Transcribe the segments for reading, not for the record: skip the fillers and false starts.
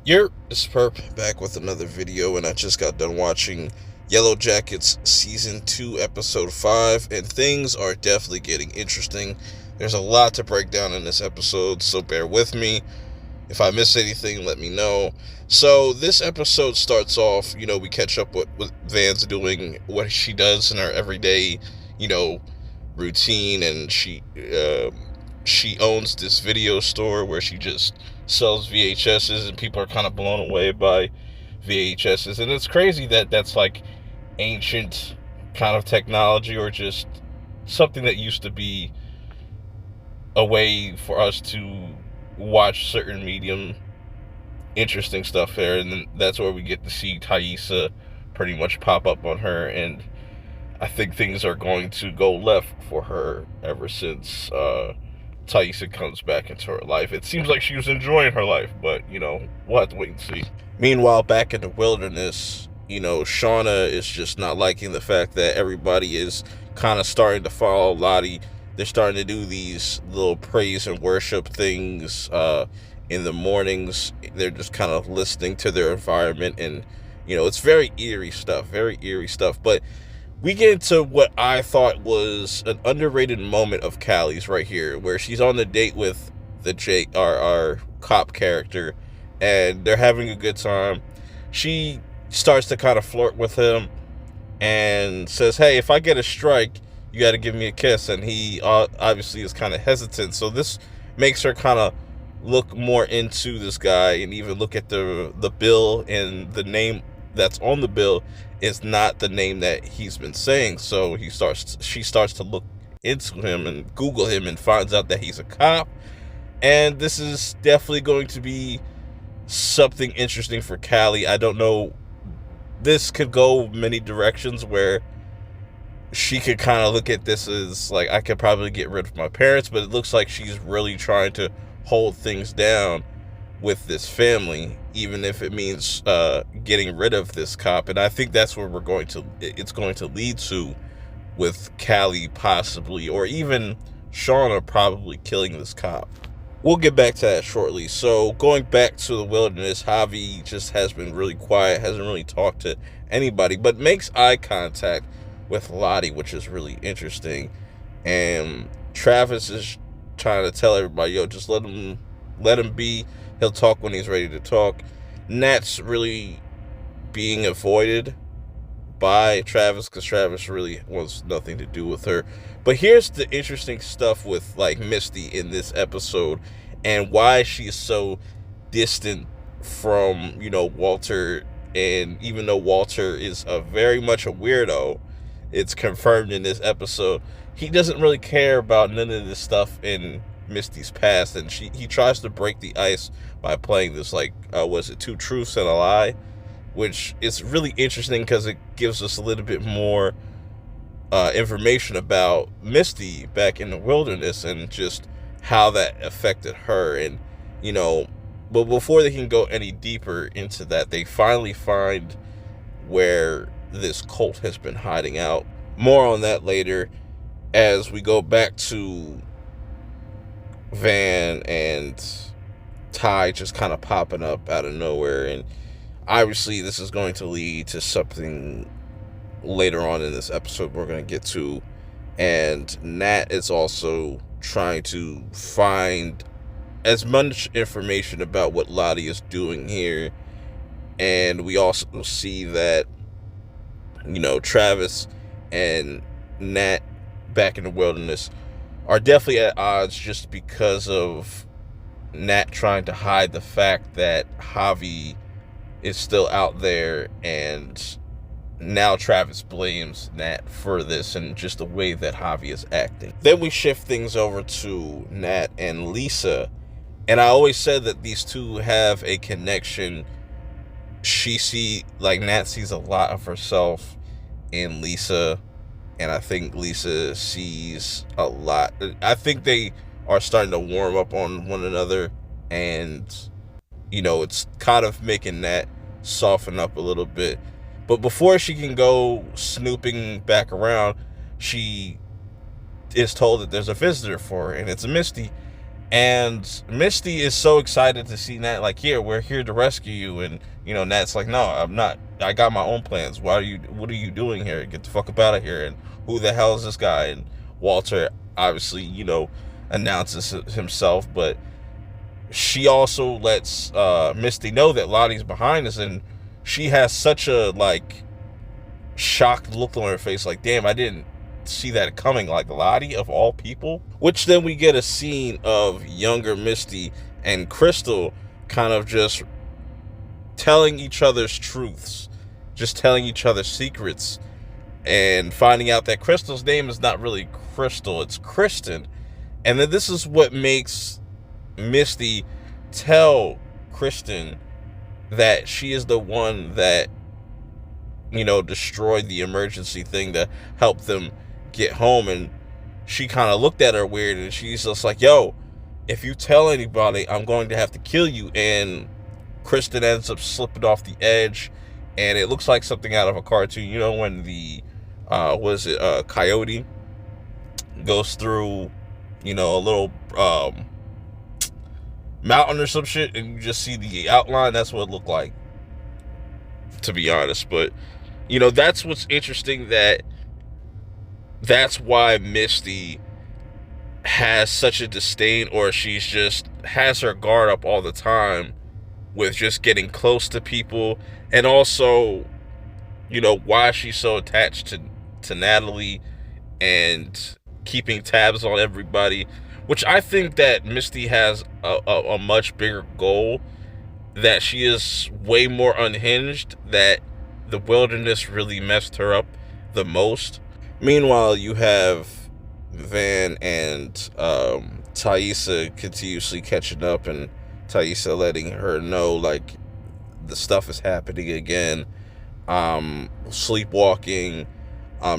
It's Perp back with another video, and I just got done watching Yellowjackets Season 2, Episode 5, and things are definitely getting interesting. There's a lot to break down in this episode, so bear with me. If I miss anything, let me know. So, this episode starts off, we catch up with Van's doing what she does in her everyday, you know, routine, and she owns this video store where she just sells VHSs, and people are kind of blown away by VHSs. And it's crazy that that's like ancient kind of technology, or just something that used to be a way for us to watch certain medium interesting stuff there. And then that's where we get to see Thaisa pretty much pop up on her, and I think things are going to go left for her ever since Thaisa comes back into her life. It seems like she was enjoying her life, but, we'll have to wait and see. Meanwhile, back in the wilderness, Shauna is just not liking the fact that everybody is kind of starting to follow Lottie. They're starting to do these little praise and worship things in the mornings. They're just kind of listening to their environment, and, it's very eerie stuff. But we get into what I thought was an underrated moment of Callie's right here, where she's on the date with the Jake, our cop character, and they're having a good time. She starts to kind of flirt with him and says, "Hey, if I get a strike, you got to give me a kiss." And he obviously is kind of hesitant. So this makes her kind of look more into this guy, and even look at the bill, and the name that's on the bill is not the name that he's been saying. So she starts to look into him and Google him, and finds out that he's a cop. And this is definitely going to be something interesting for Callie. I don't know. This could go many directions, where she could kind of look at this as like, I could probably get rid of my parents, but it looks like she's really trying to hold things down with this family, even if it means getting rid of this cop. And I think that's where it's going to lead to, with Callie possibly, or even Shauna probably killing this cop. We'll get back to that shortly. So, going back to the wilderness, Javi just has been really quiet, hasn't really talked to anybody, but makes eye contact with Lottie, which is really interesting. And Travis is trying to tell everybody, yo, just let him be. He'll talk when he's ready to talk. Nat's really being avoided by Travis, because Travis really wants nothing to do with her. But here's the interesting stuff with like Misty in this episode, and why she's so distant from, Walter. And even though Walter is very much a weirdo, it's confirmed in this episode, he doesn't really care about none of this stuff in Misty's past. And he tries to break the ice by playing this, like, was it Two Truths and a Lie, which is really interesting because it gives us a little bit more information about Misty back in the wilderness, and just how that affected her. And, but before they can go any deeper into that, they finally find where this cult has been hiding out. More on that later, as we go back to Van and Ty just kind of popping up out of nowhere. And obviously this is going to lead to something later on in this episode we're going to get to. And Nat is also trying to find as much information about what Lottie is doing here. And we also see that, Travis and Nat back in the wilderness are definitely at odds, just because of Nat trying to hide the fact that Javi is still out there. And now Travis blames Nat for this, and just the way that Javi is acting. Then we shift things over to Nat and Lisa. And I always said that these two have a connection. Nat sees a lot of herself in Lisa, and I think Lisa sees a lot. I think they are starting to warm up on one another, and, it's kind of making Nat soften up a little bit. But before she can go snooping back around, she is told that there's a visitor for her, and it's Misty. And Misty is so excited to see Nat, like, here, we're here to rescue you. And, Nat's like, no, I'm not. I got my own plans. What are you doing here? Get the fuck up out of here. And who the hell is this guy? And Walter obviously, announces himself, but she also lets Misty know that Lottie's behind us, and she has such a, like, shocked look on her face, like, damn, I didn't see that coming, like, Lottie of all people. Which then we get a scene of younger Misty and Crystal kind of just telling each other's truths, just telling each other secrets, and finding out that Crystal's name is not really Crystal, it's Kristen. And then this is what makes Misty tell Kristen that she is the one that, destroyed the emergency thing to help them get home. And she kind of looked at her weird, and she's just like, yo, if you tell anybody, I'm going to have to kill you. And Kristen ends up slipping off the edge, and it looks like something out of a cartoon. When the coyote goes through, a little mountain or some shit, and you just see the outline. That's what it looked like, to be honest. But that's what's interesting, that's why Misty has such a disdain, or she's just has her guard up all the time with just getting close to people. And also, why she's so attached to Natalie and keeping tabs on everybody, which I think that Misty has a much bigger goal, that she is way more unhinged, that the wilderness really messed her up the most. Meanwhile, you have Van and Taissa continuously catching up, and Taissa letting her know, like, the stuff is happening again. Sleepwalking,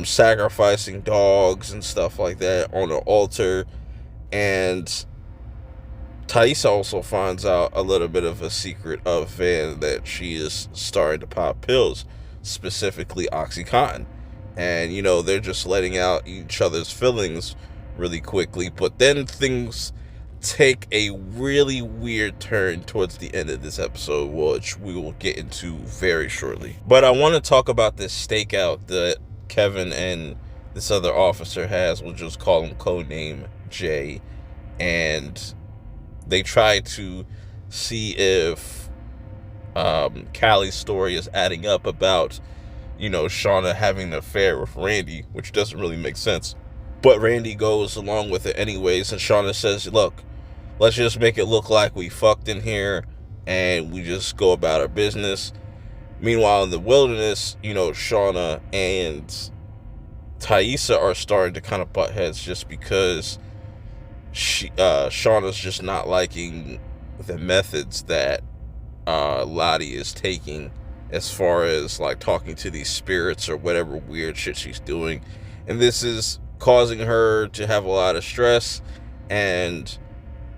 sacrificing dogs and stuff like that on an altar. And Taissa also finds out a little bit of a secret of Van, that she is starting to pop pills, specifically OxyContin. And, they're just letting out each other's feelings really quickly. But then things take a really weird turn towards the end of this episode, which we will get into very shortly. But I want to talk about this stakeout that Kevin and this other officer has. We'll just call him codename Jay. And they try to see if Callie's story is adding up about, Shauna having an affair with Randy, which doesn't really make sense. But Randy goes along with it anyways, and Shauna says, look, let's just make it look like we fucked in here, and we just go about our business. Meanwhile, in the wilderness, Shauna and Taissa are starting to kind of butt heads, just because Shauna's just not liking the methods that Lottie is taking, as far as, like, talking to these spirits or whatever weird shit she's doing. And this is causing her to have a lot of stress, and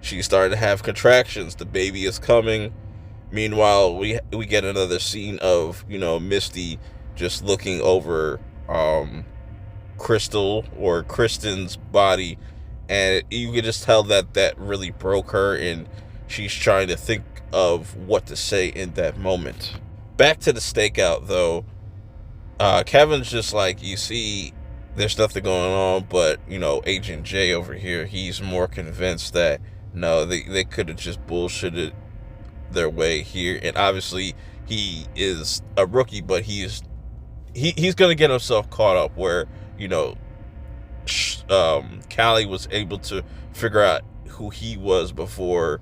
she's starting to have contractions. The baby is coming. Meanwhile, we get another scene of, Misty just looking over Crystal or Kristen's body, and you can just tell that really broke her, and she's trying to think of what to say in that moment. Back to the stakeout, though. Kevin's just like, you see, there's nothing going on, but, Agent J over here, he's more convinced that, no, they could have just bullshitted their way here. And obviously, he is a rookie, but he's going to get himself caught up where, Callie was able to figure out who he was before,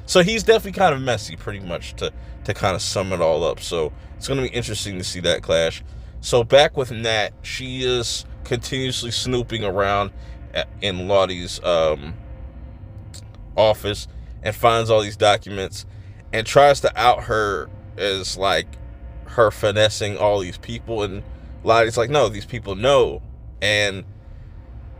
So he's definitely kind of messy, pretty much, to kind of sum it all up. So it's going to be interesting to see that clash. So back with Nat, she is continuously snooping around in Lottie's office, and finds all these documents and tries to out her as, like, her finessing all these people. And Lottie's like, no, these people know. And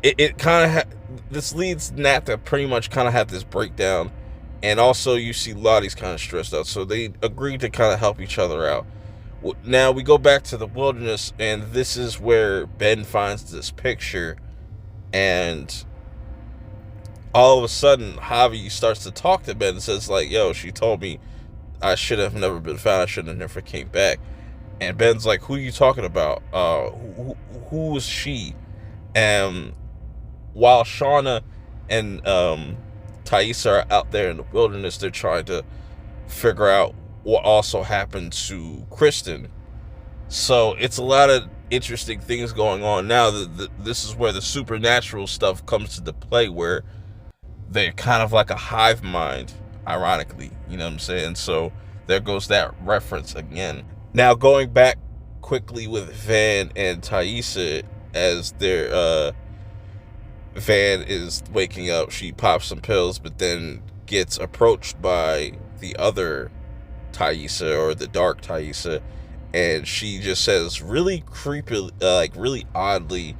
it kind of this leads Nat to pretty much kind of have this breakdown. And also you see Lottie's kind of stressed out, so they agreed to kind of help each other out. Now we go back to the wilderness, and this is where Ben finds this picture, and all of a sudden, Javi starts to talk to Ben and says, like, yo, she told me I should have never been found. I should have never came back. And Ben's like, who are you talking about? Who is she? And while Shauna and Thaisa are out there in the wilderness, they're trying to figure out what also happened to Kristen. So it's a lot of interesting things going on now. This is where the supernatural stuff comes to the play, where they're kind of like a hive mind, ironically. You know what I'm saying? So there goes that reference again. Now, going back quickly with Van and Thaisa, as their Van is waking up, she pops some pills, but then gets approached by the other Thaisa, or the dark Thaisa, and she just says really creepy, like really oddly,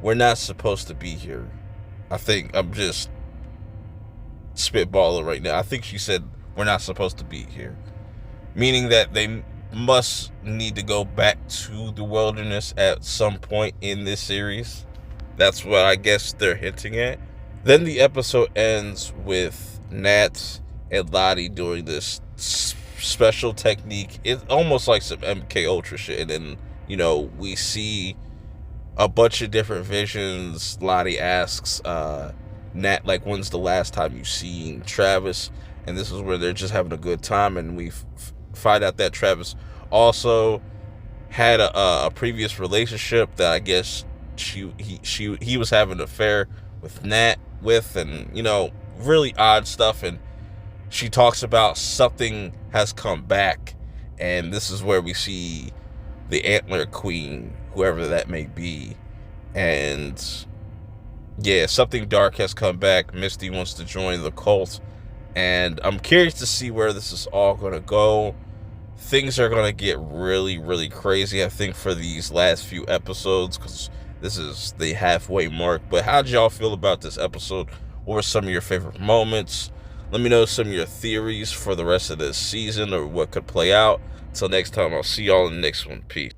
we're not supposed to be here. I think I'm just spitballing right now. I think she said we're not supposed to be here, meaning that they must need to go back to the wilderness at some point in this series. That's what I guess they're hinting at. Then the episode ends with Nat and Lottie doing this special technique. It's almost like some MK Ultra shit. And then, you know, we see a bunch of different visions. Lottie asks Nat, like, when's the last time you seen Travis? And this is where they're just having a good time. And we find out that Travis also had a previous relationship that I guess he was having an affair with Nat with, and, you know, really odd stuff. And she talks about something has come back, and this is where we see the Antler Queen, whoever that may be. And yeah, something dark has come back. Misty wants to join the cult, and I'm curious to see where this is all going to go. Things are going to get really, really crazy, I think, for these last few episodes, because this is the halfway mark. But how did y'all feel about this episode? What were some of your favorite moments? Let me know some of your theories for the rest of this season, or what could play out. Until next time, I'll see y'all in the next one. Peace.